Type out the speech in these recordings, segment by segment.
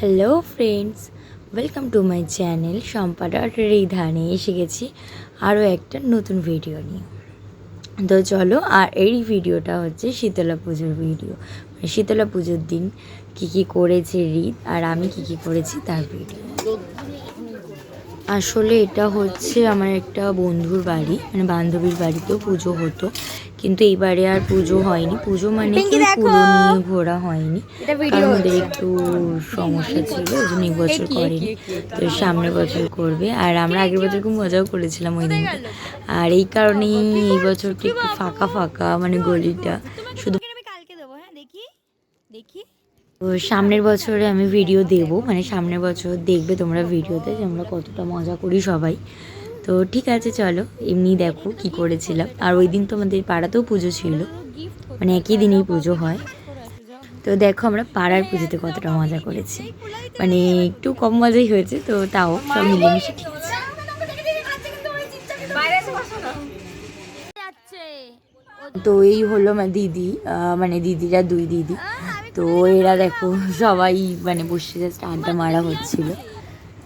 Hello friends, welcome to my channel সম্পাদার রিধানে। এসে গেছি আরও একটা নতুন ভিডিও নিয়ে। তো চলো, আর এই ভিডিওটা হচ্ছে শীতলা পুজোর ভিডিও, মানে শীতলা পুজোর দিন কী কী করেছে রিত আর আমি কী কী করেছি তার ভিডিও। আসলে এটা হচ্ছে আমার একটা বন্ধুর বাড়ি, মানে বান্ধবীর বাড়িতেও পুজো হতো, কিন্তু এইবারে আর পুজো হয়নি। পুজো মানে পুজো নিয়ে ঘোরা হয়নি, কারণ ওদের একটু সমস্যা ছিল, ওই জন্য এই বছর করেনি। তো সামনের বছর করবে। আর আমরা আগের বছর খুব মজাও করেছিলাম ওই দিন। আর এই কারণেই এই বছরটা একটু ফাঁকা ফাঁকা, মানে গলিটা শুধু। তো সামনের বছরে আমি ভিডিও দেব, মানে সামনের বছর দেখবে তোমরা ভিডিওতে যে আমরা কতটা মজা করি সবাই। তো ঠিক আছে, চলো এমনি দেখো কি করেছিলাম। আর ওই দিন তো আমাদের পাড়াতেও পুজো ছিল, মানে একই দিনেই পুজো হয়। তো দেখো আমরা পাড়ার পুজোতে কতটা মজা করেছি, মানে একটু কম মজাই হয়েছে, তো তাও সব মিলেমিশে ঠিক আছে। তো এই হলো আমার দিদি, মানে দিদিরা দুই দিদি। তো এরা দেখো সবাই মানে বসে জাস্ট আড্ডা মারা হচ্ছিল।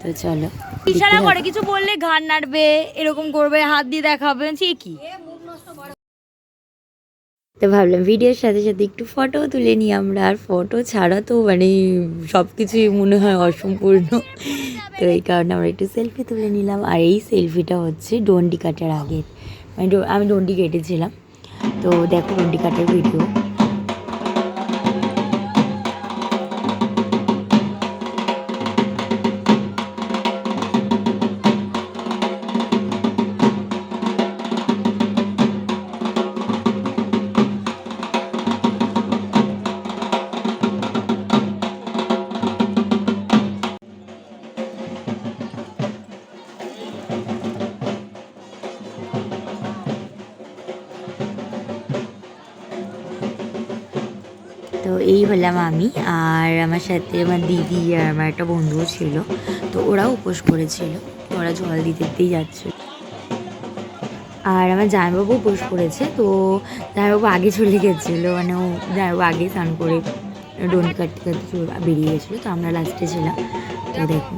তো চলো, ইশারা করে কিছু বললে ঘাড় নাড়বে, এরকম করবে, হাত দিয়ে দেখাবে, সে কি। তো ভাবলাম ভিডিওর সাথে সাথে একটু ফটোও তুলে নিই আমরা। আর ফটো ছাড়া তো মানে সব কিছুই মনে হয় অসম্পূর্ণ, তো এই কারণে আমরা একটু সেলফি তুলে নিলাম। আর এই সেলফিটা হচ্ছে ডন্ডি কাটার আগের, মানে আমি ডন্ডি কেটেছিলাম। তো দেখো ডন্ডি কাটার ভিডিও। তো এই হলাম আমি, আর আমার সাথে আমার দিদি আর আমার একটা বন্ধুও ছিল। তো ওরাও উপোস করেছিল, তো ওরা জল দিতে দিতেই যাচ্ছিল। আর আমার জামাইবাবু উপোস করেছে, তো জামাইবাবু আগে চলে গেছিলো, মানে ও জামাইবাবু আগে স্নান করে ডন্ডি কাটতে কাটতে বেরিয়ে গেছিলো, তো আমরা লাস্টে ছিলাম। তো দেখো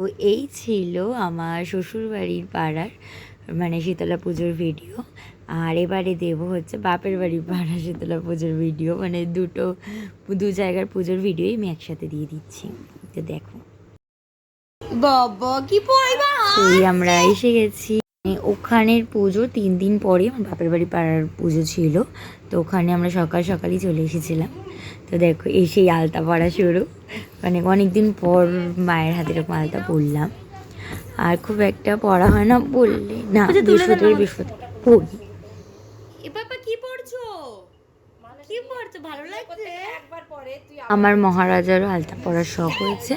তো এই ছিল আমার শ্বশুরবাড়ির পাড়ার, মানে শীতলা পুজোর ভিডিও। আর এবারে দেবো হচ্ছে বাপের বাড়ির পাড়া শীতলা পুজোর ভিডিও, মানে দু জায়গার পুজোর ভিডিওই আমি একসাথে দিয়ে দিচ্ছি। তো দেখো বাবা কি পড়াইবা। সেই আমরা এসে গেছি। ওখানের পুজো 3 দিন পরে আমার বাপের বাড়ি পাড়ার পুজো ছিল, তো ওখানে আমরা সকাল সকালই চলে এসেছিলাম। তো দেখো এসেই আলতা পরা শুরু, মানে অনেক দিন পর মায়ের হাতে এরকম আলতা পরলাম। আর খুব একটা পড়া হয় না বললে, না বৃহস্পতিবার পড়ি। কি পড়ছো, কি পড়ছো, ভালো লাগছে। আমার মহারাজারও আলতা পরার শখ হয়েছে,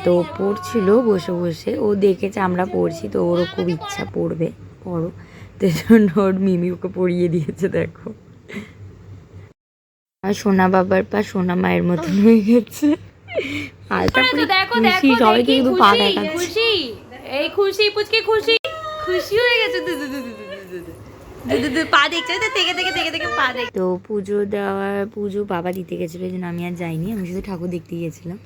তো পড়ছিল বসে বসে, ও দেখেছে আমরা পড়ছি, তো ওরও খুব ইচ্ছা পড়বে, পড়ো, তো জন্য ওর মিমি ওকে পড়িয়ে দিয়েছে। দেখো আর সোনা বাবার পা সোনা মায়ের মতন হয়ে গেছে, আলতা পরে খুশি, সবাইকে কিন্তু পা দেখাচ্ছে। খুশি, এই খুশি পুচকে খুশি, খুশি হয়ে গেছে। পা দেখছে তো, থেকে থেকে থেকে থেকে পা দেখ। তো পুজো বাবা দিতে গেছিলো, এই জন্য আমি আর যাইনি, আমি শুধু ঠাকুর দেখতে গিয়েছিলাম।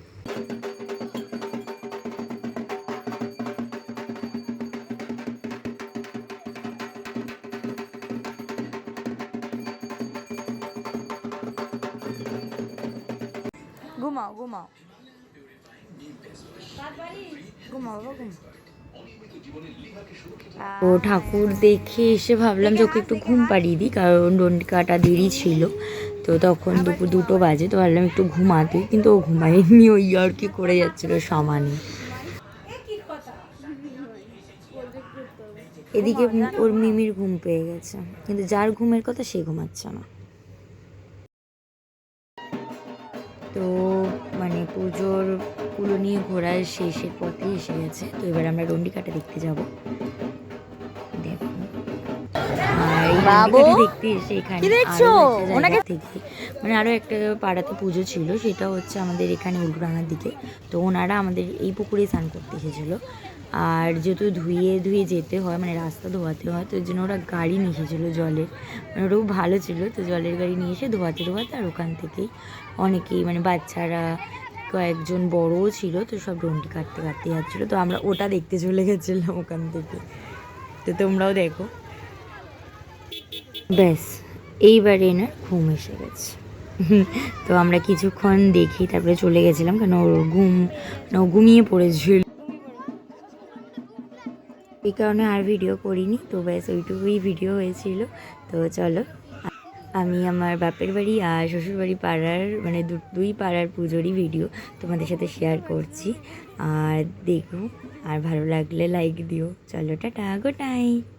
ঘুমাও ঘুমাও ঘুমাও ঘুমাও। তো ঠাকুর দেখে এসে ভাবলাম যে ওকে একটু ঘুম পাড়িয়ে দিই, কারণ ডন্ডি কাটা দেরি ছিল, তো তখন দুপুর 2টো বাজে, তো ভাবলাম একটু ঘুমাতে, কিন্তু ও ঘুমায়নি, ওই আর কি করে যাচ্ছিলো সমানে। এদিকে ওর মিমির ঘুম পেয়ে গেছে, কিন্তু যার ঘুমের কথা সে ঘুমাচ্ছে না। তো মানে পুজোর কুলো নিয়ে ঘোরার শেষের পথে এসে গেছে। তো এবার আমরা ডন্ডিকাটা দেখতে যাব। দেখো, আর এই ডন্ডিকাটা দেখতে এসে এখানে আরো একটা জায়গা থেকে মানে আরও একটা পাড়াতে পুজো ছিল, সেটা হচ্ছে আমাদের এখানে উল্টোডাঙার দিকে। তো ওনারা আমাদের এই পুকুরে স্নান করতে এসেছিলো। আর যেহেতু ধুয়ে ধুয়ে যেতে হয়, মানে রাস্তা ধোয়াতে হয়, তো ওই জন্য ওরা গাড়ি নিয়ে এসেছিলো জলের, মানে ওটাও ভালো ছিল। তো জলের গাড়ি নিয়ে এসে ধোয়াতে ধোয়াতে আর ওখান থেকেই অনেকেই মানে বাচ্চারা কয়েকজন বড়ও ছিল, তো সব ডন্ডি কাটতে কাটতে যাচ্ছিলো। তো আমরা ওটা দেখতে চলে গেছিলাম ওখান থেকে। তো তোমরাও দেখো। ব্যাস, এইবারে না ঘুম এসে গেছে। তো আমরা কিছুক্ষণ দেখি, তারপরে চলে গেছিলাম, কেন ওর ঘুমিয়ে পড়েছিল, এই কারণে আর ভিডিও করিনি। তো ব্যাস ওইটুকুই ভিডিও হয়েছিল। তো চলো, আমি আমার বাপের বাড়ি আর শ্বশুরবাড়ি পাড়ার মানে দুই পাড়ার পুজোরই ভিডিও তোমাদের সাথে শেয়ার করছি। আর দেখো, আর ভালো লাগলে লাইক দিও। চলো, টাটা, গুড নাইট।